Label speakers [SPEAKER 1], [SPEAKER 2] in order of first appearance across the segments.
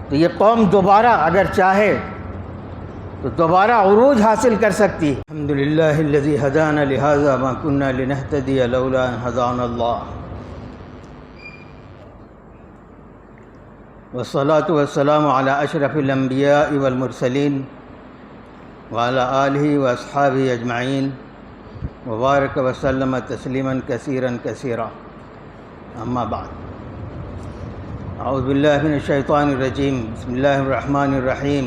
[SPEAKER 1] تو یہ قوم دوبارہ اگر چاہے تو دوبارہ عروج حاصل کر سکتی ہے۔ الحمدللہ الذی ہدانا لہذا ما کنا لنہتدی لولا ان ہدانا اللہ، والصلاة والسلام علی اشرف الانبیاء والمرسلین وعلی آلہ واصحابہ اجمعین وبارک وسلم تسلیما کثیرا کثیرا، اما بعد۔ اعوذ باللہ من الشیطان الرجیم، بسم اللہ الرحمن الرحیم۔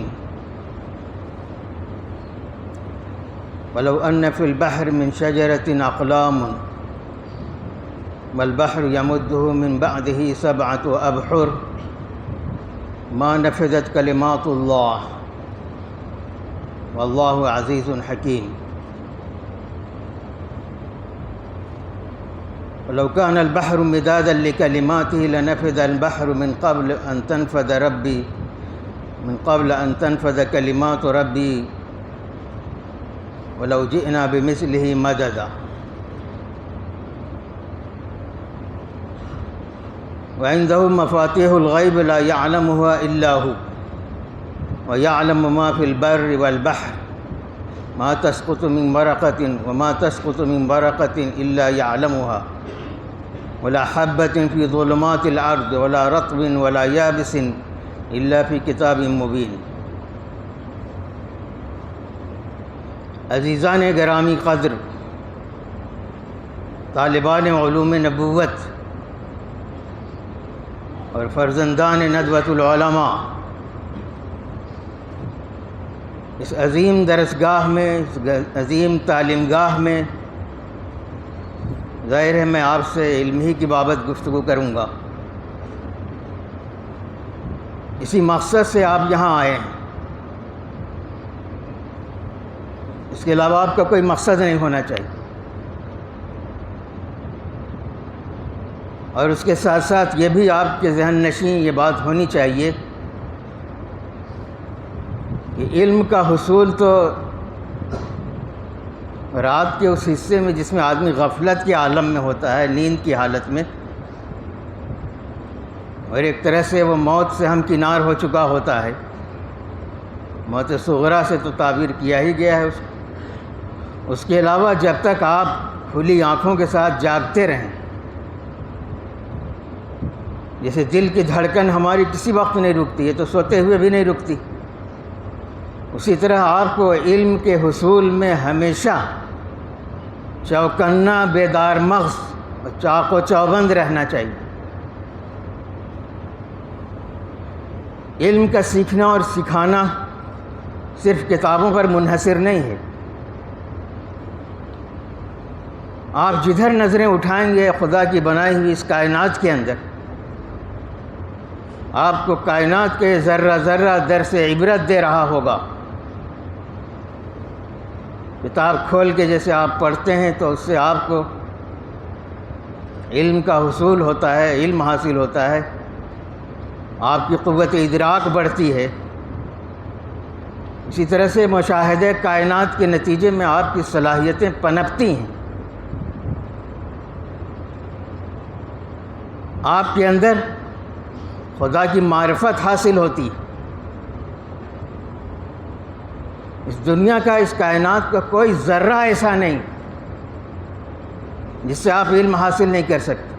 [SPEAKER 1] ولو ان فی البحر من شجرۃ اقلام والبحر یمدہ من بعدہ سبعۃ ابحر ما نفذت کلمات اللہ واللہ عزیز حکیم۔ ولو كان البحر مدادا لكلماته لنفذ البحر من قبل أن تنفذ كلمات ربي ولو جئنا بمثله مددا۔ وعنده مفاتيح الغيب لا يعلمها إلا هو ويعلم ما في البر والبحر ما تسقط من ورقة وما تسقط من ورقة إلا يعلمها ولا حبة في ظلمات الأرض ولا رطب ولا يابس إلا في كتاب مبين۔ عزیزان گرامی قدر، طالبان علوم نبوت اور فرزندان ندوۃ العلماء، اس عظیم درسگاہ میں، اس عظیم تعلیم گاہ میں ظاہر ہے میں آپ سے علم ہی کی بابت گفتگو کروں گا۔ اسی مقصد سے آپ یہاں آئے ہیں، اس کے علاوہ آپ کا کوئی مقصد نہیں ہونا چاہیے۔ اور اس کے ساتھ ساتھ یہ بھی آپ کے ذہن نشین یہ بات ہونی چاہیے کہ علم کا حصول تو رات کے اس حصے میں جس میں آدمی غفلت کے عالم میں ہوتا ہے، نیند کی حالت میں، اور ایک طرح سے وہ موت سے ہمکنار ہو چکا ہوتا ہے۔ موت صغریٰ سے تو تعبیر کیا ہی گیا ہے اس کے علاوہ جب تک آپ کھلی آنکھوں کے ساتھ جاگتے رہیں، جیسے دل کی دھڑکن ہماری کسی وقت نہیں رکتی ہے تو سوتے ہوئے بھی نہیں رکتی، اسی طرح آپ کو علم کے حصول میں ہمیشہ چوکنا بیدار مغز اور چاق و چوبند رہنا چاہیے۔ علم کا سیکھنا اور سکھانا صرف کتابوں پر منحصر نہیں ہے۔ آپ جدھر نظریں اٹھائیں گے خدا کی بنائی ہوئی اس کائنات کے اندر، آپ کو کائنات کے ذرہ ذرہ درس عبرت دے رہا ہوگا۔ کتاب کھول کے جیسے آپ پڑھتے ہیں تو اس سے آپ کو علم کا حصول ہوتا ہے، علم حاصل ہوتا ہے، آپ کی قوت ادراک بڑھتی ہے۔ اسی طرح سے مشاہدہ کائنات کے نتیجے میں آپ کی صلاحیتیں پنپتی ہیں، آپ کے اندر خدا کی معرفت حاصل ہوتی ہے۔ اس دنیا کا، اس کائنات کا کوئی ذرہ ایسا نہیں جس سے آپ علم حاصل نہیں کر سکتے۔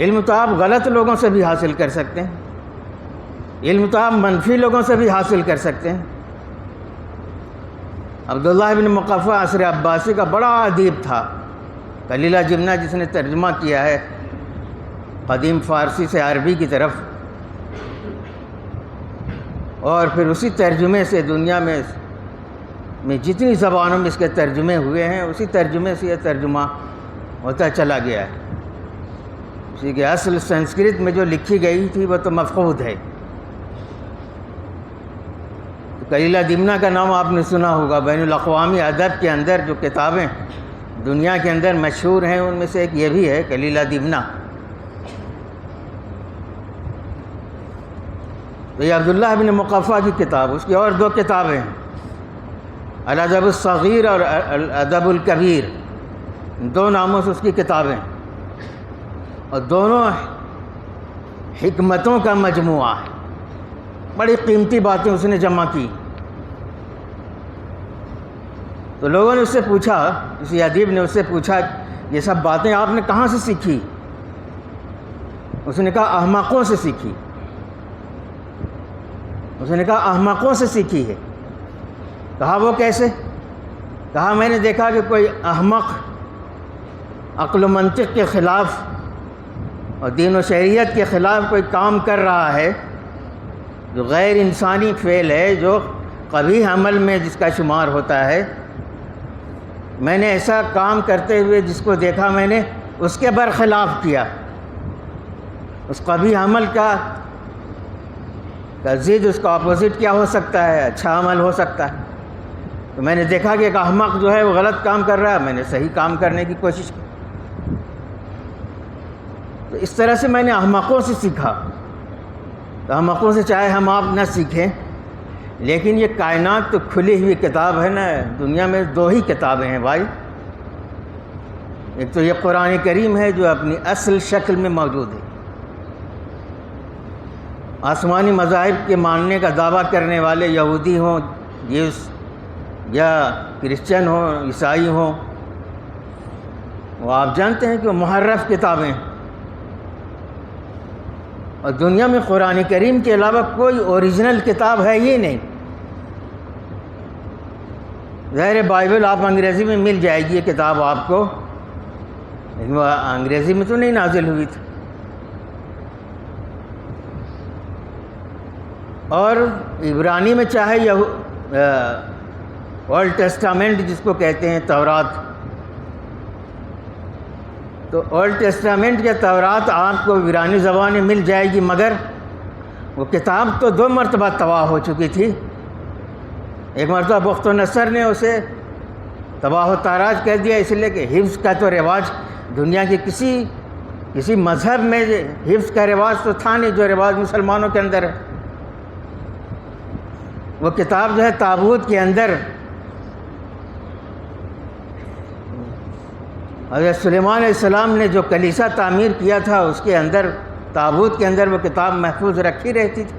[SPEAKER 1] علم تو آپ غلط لوگوں سے بھی حاصل کر سکتے ہیں، علم تو آپ منفی لوگوں سے بھی حاصل کر سکتے ہیں۔ عبداللہ بن مقفع عصر عباسی کا بڑا ادیب تھا، کلیلہ جمنہ جس نے ترجمہ کیا ہے قدیم فارسی سے عربی کی طرف، اور پھر اسی ترجمے سے دنیا میں جتنی زبانوں میں اس کے ترجمے ہوئے ہیں اسی ترجمے سے یہ ترجمہ ہوتا چلا گیا ہے۔ اسی کے اصل سنسکرت میں جو لکھی گئی تھی وہ تو مفقود ہے۔ کلیلہ دمنہ کا نام آپ نے سنا ہوگا، بین الاقوامی ادب کے اندر جو کتابیں دنیا کے اندر مشہور ہیں ان میں سے ایک یہ بھی ہے کلیلہ دمنہ۔ تو یہ عبداللہ بن مقفع کی کتاب، اس کی اور دو کتابیں ہیں، الادب الصغیر اور الادب الکبیر، دو ناموں سے اس کی کتابیں، اور دونوں حکمتوں کا مجموعہ ہے، بڑی قیمتی باتیں اس نے جمع کی۔ تو لوگوں نے اس سے پوچھا، کسی ادیب نے اس سے پوچھا یہ سب باتیں آپ نے کہاں سے سیکھی؟ اس نے کہا احمقوں سے سیکھی۔ اس نے کہا احمقوں سے سیکھی ہے۔ کہا وہ کیسے؟ کہا میں نے دیکھا کہ کوئی احمق عقل و منطق کے خلاف اور دین و شریعت کے خلاف کوئی کام کر رہا ہے جو غیر انسانی فعل ہے، جو قبیح عمل میں جس کا شمار ہوتا ہے، میں نے ایسا کام کرتے ہوئے جس کو دیکھا، میں نے اس کے برخلاف کیا۔ اس قبیح عمل کا ضد، اس کا اپوزٹ کیا ہو سکتا ہے؟ اچھا عمل ہو سکتا ہے۔ تو میں نے دیکھا کہ ایک احمق جو ہے وہ غلط کام کر رہا ہے، میں نے صحیح کام کرنے کی کوشش کی۔ تو اس طرح سے میں نے احمقوں سے سیکھا۔ تو احمقوں سے چاہے ہم آپ نہ سیکھیں، لیکن یہ کائنات تو کھلی ہوئی کتاب ہے نا۔ دنیا میں دو ہی کتابیں ہیں بھائی، ایک تو یہ قرآن کریم ہے جو اپنی اصل شکل میں موجود ہے۔ آسمانی مذاہب کے ماننے کا دعویٰ کرنے والے یہودی ہوں، جیوس یا کرسچن ہوں، عیسائی ہوں، وہ آپ جانتے ہیں کہ وہ محرف کتابیں ہیں، اور دنیا میں قرآن کریم کے علاوہ کوئی اوریجنل کتاب ہے ہی نہیں۔ ظاہر بائبل آپ انگریزی میں مل جائے گی یہ کتاب آپ کو، لیکن وہ انگریزی میں تو نہیں نازل ہوئی تھی۔ اور عبرانی میں چاہے اولڈ ٹیسٹامنٹ جس کو کہتے ہیں، تورات، تو اولڈ ٹیسٹامنٹ یا تورات آپ کو عبرانی زبان میں مل جائے گی، مگر وہ کتاب تو 2 مرتبہ تباہ ہو چکی تھی۔ ایک مرتبہ بخت و نصر نے اسے تباہ و تاراج کہہ دیا، اس لیے کہ حفظ کا تو رواج دنیا کے کسی مذہب میں حفظ کا رواج تو تھا نہیں جو رواج مسلمانوں کے اندر ہے۔ وہ کتاب جو ہے تابوت کے اندر، حضرت سلیمان علیہ السلام نے جو کلیسا تعمیر کیا تھا، اس کے اندر تابوت کے اندر وہ کتاب محفوظ رکھی رہتی تھی۔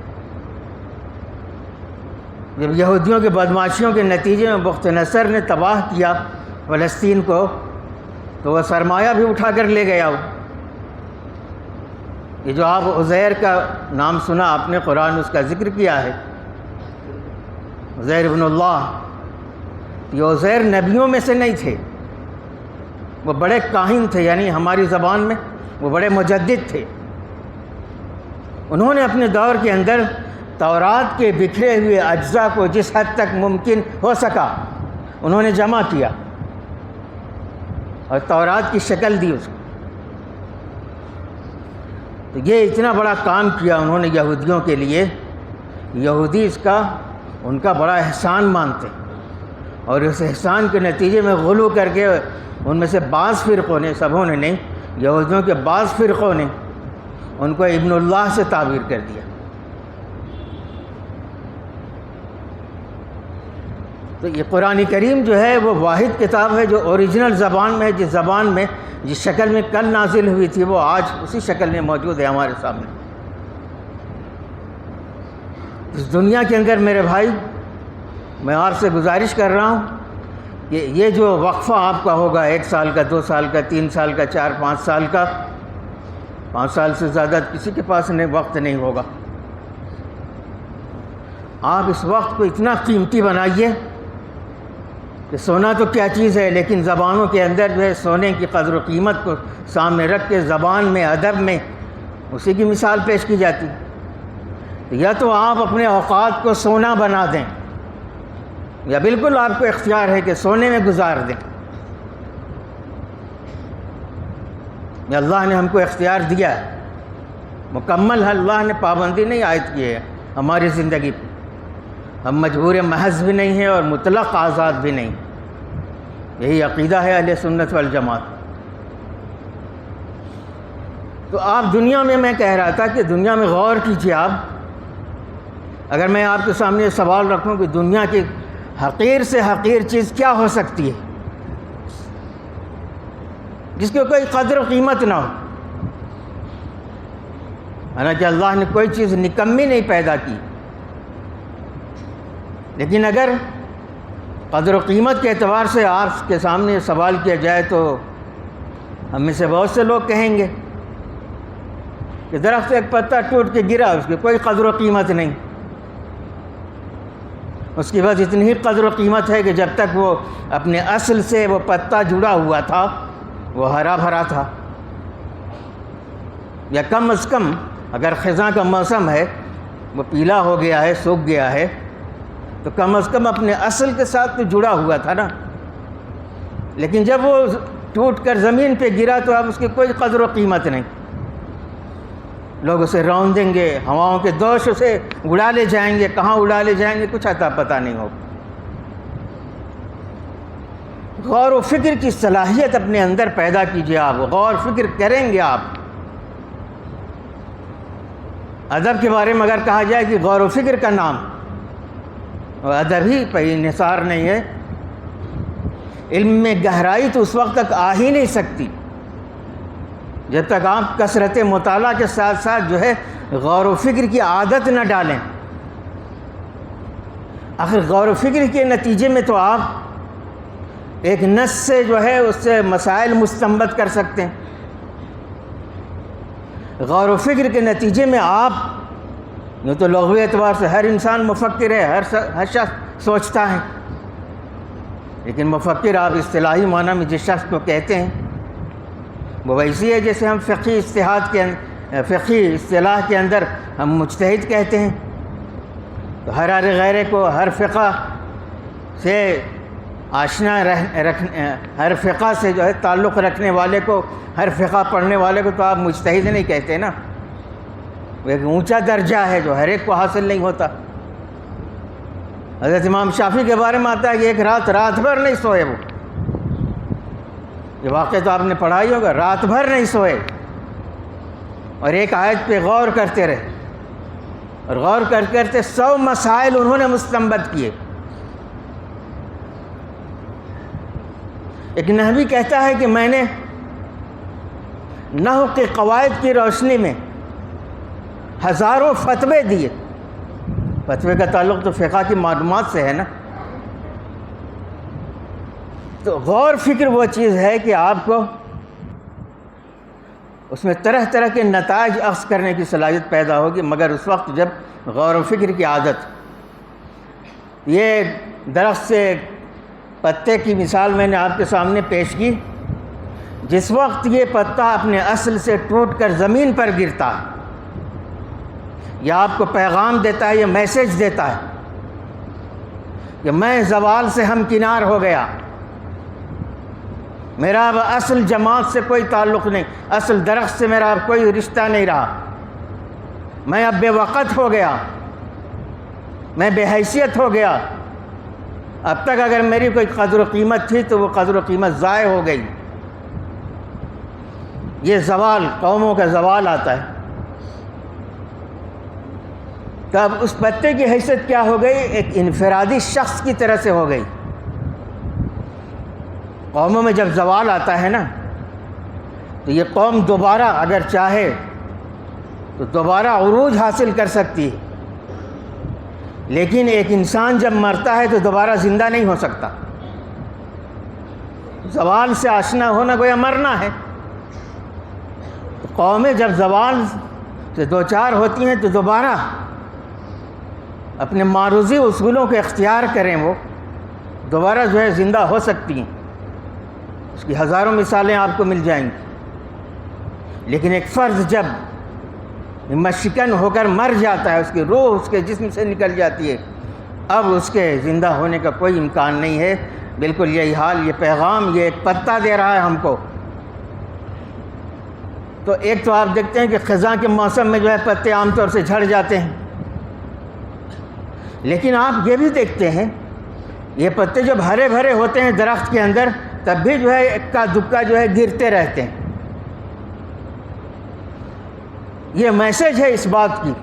[SPEAKER 1] جب یہودیوں کے بدمعاشیوں کے نتیجے میں بخت نصر نے تباہ کیا فلسطین کو، تو وہ سرمایہ بھی اٹھا کر لے گیا۔ یہ جو آپ عزیر کا نام سنا آپ نے، قرآن اس کا ذکر کیا ہے، عزیر ابن اللہ، یہ عزیر نبیوں میں سے نہیں تھے، وہ بڑے کاہن تھے، یعنی ہماری زبان میں وہ بڑے مجدد تھے۔ انہوں نے اپنے دور کے اندر تورات کے بکھرے ہوئے اجزاء کو جس حد تک ممکن ہو سکا انہوں نے جمع کیا اور تورات کی شکل دی اس کو۔ تو یہ اتنا بڑا کام کیا انہوں نے یہودیوں کے لیے، یہودی ان کا بڑا احسان مانتے، اور اس احسان کے نتیجے میں غلو کر کے ان میں سے بعض فرقوں نے، سبوں نے نہیں، یہودیوں کے بعض فرقوں نے ان کو ابن اللہ سے تعبیر کر دیا۔ تو یہ قرآن کریم جو ہے وہ واحد کتاب ہے جو اوریجنل زبان میں ہے، جس زبان میں جس شکل میں کل نازل ہوئی تھی وہ آج اسی شکل میں موجود ہے ہمارے سامنے۔ اس دنیا کے اندر میرے بھائی، میں آپ سے گزارش کر رہا ہوں کہ یہ جو وقفہ آپ کا ہوگا، 1 سال کا، 2 سال کا، 3 سال کا، 4 5 سال کا، 5 سال سے زیادہ کسی کے پاس وقت نہیں ہوگا، آپ اس وقت کو اتنا قیمتی بنائیے کہ سونا تو کیا چیز ہے، لیکن زبانوں کے اندر جو ہے سونے کی قدر و قیمت کو سامنے رکھ کے زبان میں، ادب میں اسی کی مثال پیش کی جاتی ہے۔ یا تو آپ اپنے اوقات کو سونا بنا دیں، یا بالکل آپ کو اختیار ہے کہ سونے میں گزار دیں۔ یہ اللہ نے ہم کو اختیار دیا ہے، مکمل اللہ نے پابندی نہیں عائد کی ہے ہماری زندگی پہ، ہم مجبور محض بھی نہیں ہیں اور مطلق آزاد بھی نہیں۔ یہی عقیدہ ہے اہل سنت والجماعت۔ تو آپ دنیا میں کہہ رہا تھا کہ دنیا میں غور کیجیے آپ، اگر میں آپ کے سامنے یہ سوال رکھوں کہ دنیا کی حقیر سے حقیر چیز کیا ہو سکتی ہے جس کی کوئی قدر و قیمت نہ ہو؟ حالانکہ اللہ نے کوئی چیز نکمی نہیں پیدا کی، لیکن اگر قدر و قیمت کے اعتبار سے آپ کے سامنے سوال کیا جائے تو ہم میں سے بہت سے لوگ کہیں گے کہ درخت ایک پتا ٹوٹ کے گرا، اس کی کوئی قدر و قیمت نہیں، اس کی بس اتنی ہی قدر و قیمت ہے کہ جب تک وہ اپنے اصل سے وہ پتا جڑا ہوا تھا وہ ہرا بھرا تھا، یا کم از کم اگر خزاں کا موسم ہے وہ پیلا ہو گیا ہے، سوکھ گیا ہے، تو کم از کم اپنے اصل کے ساتھ تو جڑا ہوا تھا نا۔ لیکن جب وہ ٹوٹ کر زمین پہ گرا تو اب اس کی کوئی قدر و قیمت نہیں، لوگ اسے رون دیں گے، ہواؤں کے دوش اسے اڑا لے جائیں گے، کہاں اڑا لے جائیں گے کچھ عطا پتہ نہیں ہوگا۔ غور و فکر کی صلاحیت اپنے اندر پیدا کیجیے، آپ غور و فکر کریں گے آپ۔ ادب کے بارے میں اگر کہا جائے کہ غور و فکر کا نام، اور ادب ہی پہ انحصار نہیں ہے، علم میں گہرائی تو اس وقت تک آ ہی نہیں سکتی جب تک آپ کثرت مطالعہ کے ساتھ ساتھ جو ہے غور و فکر کی عادت نہ ڈالیں۔ آخر غور و فکر کے نتیجے میں تو آپ ایک نص سے جو ہے اس سے مسائل مستنبط کر سکتے ہیں، غور و فکر کے نتیجے میں آپ یوں تو لغوی اعتبار سے ہر انسان مفکر ہے، ہر شخص سوچتا ہے، لیکن مفکر آپ اصطلاحی معنی میں جس شخص کو کہتے ہیں وہ ویسی ہے جیسے ہم فقہی اصطلاح کے اندر ہم مجتہد کہتے ہیں، تو ہر غیرے کو ہر فقہ سے آشنا ہر فقہ سے جو ہے تعلق رکھنے والے کو، ہر فقہ پڑھنے والے کو تو آپ مجتہد نہیں کہتے نا، وہ ایک اونچا درجہ ہے جو ہر ایک کو حاصل نہیں ہوتا۔ حضرت امام شافعی کے بارے میں آتا ہے کہ ایک رات بھر نہیں سوئے، وہ یہ واقعہ تو آپ نے پڑھا ہی ہوگا، رات بھر نہیں سوئے اور ایک آیت پہ غور کرتے رہے، اور غور کرتے 100 مسائل انہوں نے مستنبط کیے۔ ایک نحوی کہتا ہے کہ میں نے نحو کے قواعد کی روشنی میں ہزاروں فتوے دیے۔ فتوے کا تعلق تو فقہ کی معلومات سے ہے نا۔ تو غور فکر وہ چیز ہے کہ آپ کو اس میں طرح طرح کے نتائج اخذ کرنے کی صلاحیت پیدا ہوگی، مگر اس وقت جب غور و فکر کی عادت۔ یہ درخت سے پتے کی مثال میں نے آپ کے سامنے پیش کی، جس وقت یہ پتا اپنے اصل سے ٹوٹ کر زمین پر گرتا ہے، یہ آپ کو پیغام دیتا ہے، یہ میسج دیتا ہے کہ میں زوال سے ہمکنار ہو گیا، میرا اب اصل جماعت سے کوئی تعلق نہیں، اصل درخت سے میرا اب کوئی رشتہ نہیں رہا، میں اب بے وقت ہو گیا، میں بے حیثیت ہو گیا، اب تک اگر میری کوئی قدر و قیمت تھی تو وہ قدر و قیمت ضائع ہو گئی۔ یہ زوال، قوموں کا زوال آتا ہے، تب اس پتے کی حیثیت کیا ہو گئی؟ ایک انفرادی شخص کی طرح سے ہو گئی۔ قوموں میں جب زوال آتا ہے نا تو یہ قوم دوبارہ اگر چاہے تو دوبارہ عروج حاصل کر سکتی ہے، لیکن ایک انسان جب مرتا ہے تو دوبارہ زندہ نہیں ہو سکتا۔ زوال سے آشنا ہونا گویا مرنا ہے۔ تو قومیں جب زوال سے دوچار ہوتی ہیں تو دوبارہ اپنے معروضی اصولوں کو اختیار کریں، وہ دوبارہ جو ہے زندہ ہو سکتی ہیں۔ اس کی ہزاروں مثالیں آپ کو مل جائیں گی۔ لیکن ایک فرد جب مشکن ہو کر مر جاتا ہے، اس کی روح اس کے جسم سے نکل جاتی ہے، اب اس کے زندہ ہونے کا کوئی امکان نہیں ہے۔ بالکل یہی حال، یہ پیغام یہ ایک پتا دے رہا ہے ہم کو۔ تو ایک تو آپ دیکھتے ہیں کہ خزاں کے موسم میں جو ہے پتے عام طور سے جھڑ جاتے ہیں، لیکن آپ یہ بھی دیکھتے ہیں یہ پتے جب ہرے بھرے ہوتے ہیں درخت کے اندر تب بھی جو ہے اکا دکا جو ہے گرتے رہتے ہیں۔ یہ میسج ہے اس بات کی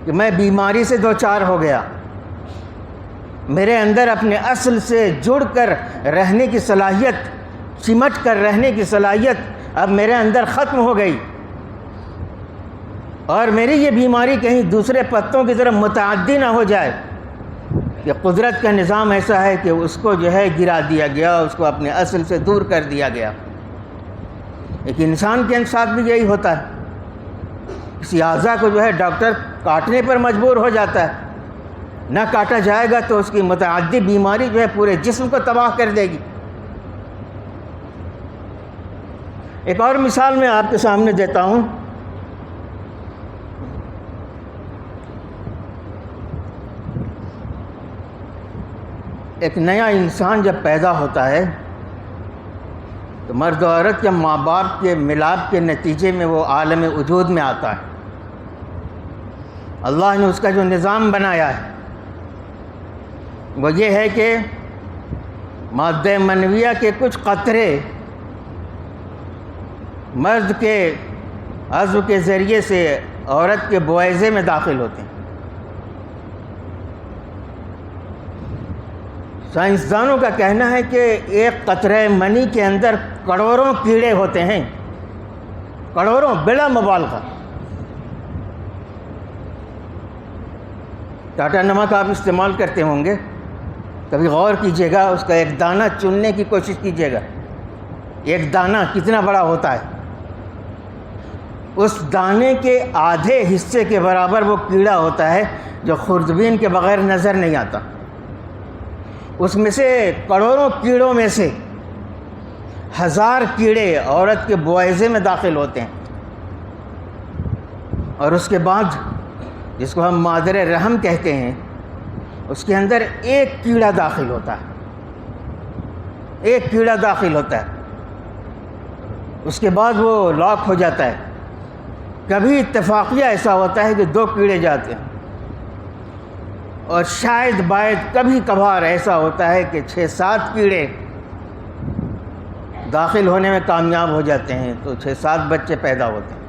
[SPEAKER 1] کہ میں بیماری سے دوچار ہو گیا، میرے اندر اپنے اصل سے جڑ کر رہنے کی صلاحیت، چمٹ کر رہنے کی صلاحیت اب میرے اندر ختم ہو گئی۔ اور میری یہ بیماری کہیں دوسرے پتوں کی طرف متعدی نہ ہو جائے کہ قدرت کا نظام ایسا ہے کہ اس کو جو ہے گرا دیا گیا، اس کو اپنے اصل سے دور کر دیا گیا۔ ایک انسان کے ساتھ بھی یہی ہوتا ہے، کسی اعضاء کو جو ہے ڈاکٹر کاٹنے پر مجبور ہو جاتا ہے، نہ کاٹا جائے گا تو اس کی متعدی بیماری جو ہے پورے جسم کو تباہ کر دے گی۔ ایک اور مثال میں آپ کے سامنے دیتا ہوں۔ ایک نیا انسان جب پیدا ہوتا ہے تو مرد و عورت یا ماں باپ کے ملاپ کے نتیجے میں وہ عالم وجود میں آتا ہے۔ اللہ نے اس کا جو نظام بنایا ہے وہ یہ ہے کہ مادہ منویہ کے کچھ قطرے مرد کے عضو کے ذریعے سے عورت کے بویضے میں داخل ہوتے ہیں۔ سائنسدانوں کا کہنا ہے کہ ایک قطرہ منی کے اندر کروڑوں کیڑے ہوتے ہیں، کروڑوں، بلا مبالغہ۔ ٹاٹا نمک آپ استعمال کرتے ہوں گے، کبھی غور کیجیے گا، اس کا ایک دانہ چننے کی کوشش کیجیے گا، ایک دانہ کتنا بڑا ہوتا ہے۔ اس دانے کے آدھے حصے کے برابر وہ کیڑا ہوتا ہے جو خوردبین کے بغیر نظر نہیں آتا۔ اس میں سے کروڑوں کیڑوں میں سے 1000 کیڑے عورت کے بویضے میں داخل ہوتے ہیں، اور اس کے بعد جس کو ہم مادر رحم کہتے ہیں اس کے اندر ایک کیڑا داخل ہوتا ہے، ایک کیڑا داخل ہوتا ہے۔ اس کے بعد وہ لاک ہو جاتا ہے۔ کبھی اتفاقیہ ایسا ہوتا ہے کہ 2 کیڑے جاتے ہیں، اور شاید باید کبھی کبھار ایسا ہوتا ہے کہ 6-7 کیڑے داخل ہونے میں کامیاب ہو جاتے ہیں، تو 6-7 بچے پیدا ہوتے ہیں۔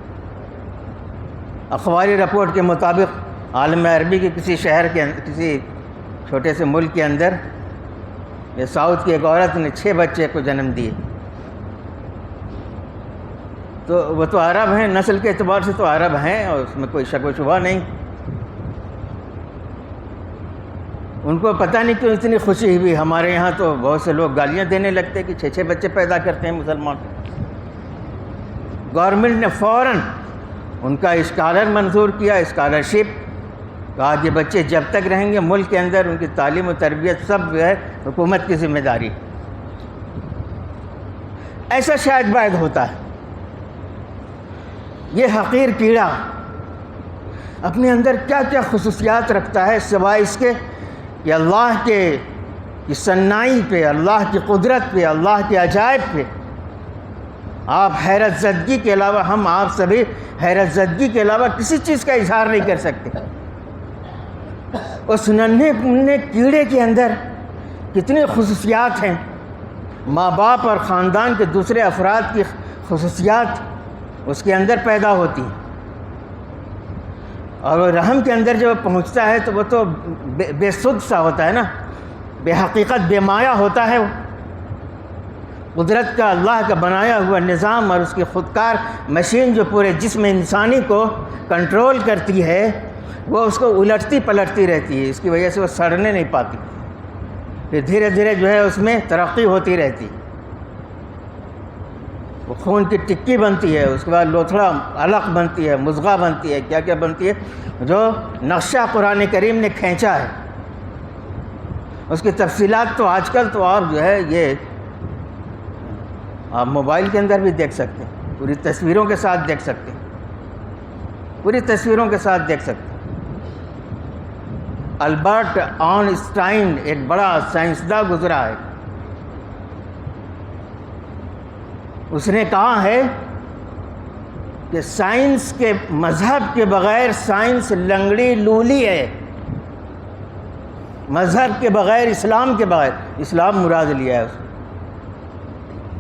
[SPEAKER 1] اخباری رپورٹ کے مطابق عالم عربی کے کسی شہر کے کسی چھوٹے سے ملک کے اندر یہ ساؤتھ کی ایک عورت نے 6 بچے کو جنم دیے۔ تو وہ تو عرب ہیں، نسل کے اعتبار سے تو عرب ہیں، اور اس میں کوئی شک و شبہ نہیں۔ ان کو پتہ نہیں کیوں اتنی خوشی ہوئی۔ ہمارے یہاں تو بہت سے لوگ گالیاں دینے لگتے کہ 6 بچے پیدا کرتے ہیں مسلمان۔ گورنمنٹ نے فوراً ان کا اسکالر منظور کیا، اسکالرشپ، کہا کہ بچے جب تک رہیں گے ملک کے اندر ان کی تعلیم و تربیت سب جو ہے حکومت کی ذمہ داری۔ ایسا شاید باید ہوتا ہے۔ یہ حقیر کیڑا اپنے اندر کیا کیا خصوصیات رکھتا ہے، سوائے اس کے کہ اللہ کی صنائی پہ، اللہ کی قدرت پہ، اللہ کے عجائب پہ آپ حیرت زدگی کے علاوہ، ہم آپ سبھی حیرت زدگی کے علاوہ کسی چیز کا اظہار نہیں کر سکتے۔ اس ننھے کیڑے کے اندر کتنی خصوصیات ہیں، ماں باپ اور خاندان کے دوسرے افراد کی خصوصیات اس کے اندر پیدا ہوتی ہیں، اور وہ رحم کے اندر جب پہنچتا ہے تو وہ تو بے سود سا ہوتا ہے نا، بے حقیقت، بے مایہ ہوتا ہے۔ وہ قدرت کا، اللہ کا بنایا ہوا نظام اور اس کی خودکار مشین جو پورے جسم انسانی کو کنٹرول کرتی ہے، وہ اس کو الٹتی پلٹتی رہتی ہے، اس کی وجہ سے وہ سڑنے نہیں پاتی، پھر دھیرے دھیرے جو ہے اس میں ترقی ہوتی رہتی، وہ خون کی ٹکی بنتی ہے، اس کے بعد لوتھڑا علق بنتی ہے، مضغہ بنتی ہے، کیا کیا بنتی ہے، جو نقشہ قرآن کریم نے کھینچا ہے۔ اس کی تفصیلات تو آج کل تو آپ جو ہے یہ آپ موبائل کے اندر بھی دیکھ سکتے ہیں، پوری تصویروں کے ساتھ دیکھ سکتے ہیں، پوری تصویروں کے ساتھ دیکھ سکتے ہیں۔ البرٹ آئنسٹائن ایک بڑا سائنسداں گزرا ہے، اس نے کہا ہے کہ سائنس کے مذہب کے بغیر سائنس لنگڑی لولی ہے، مذہب کے بغیر، اسلام کے بغیر، اسلام مراد لیا ہے اس نے،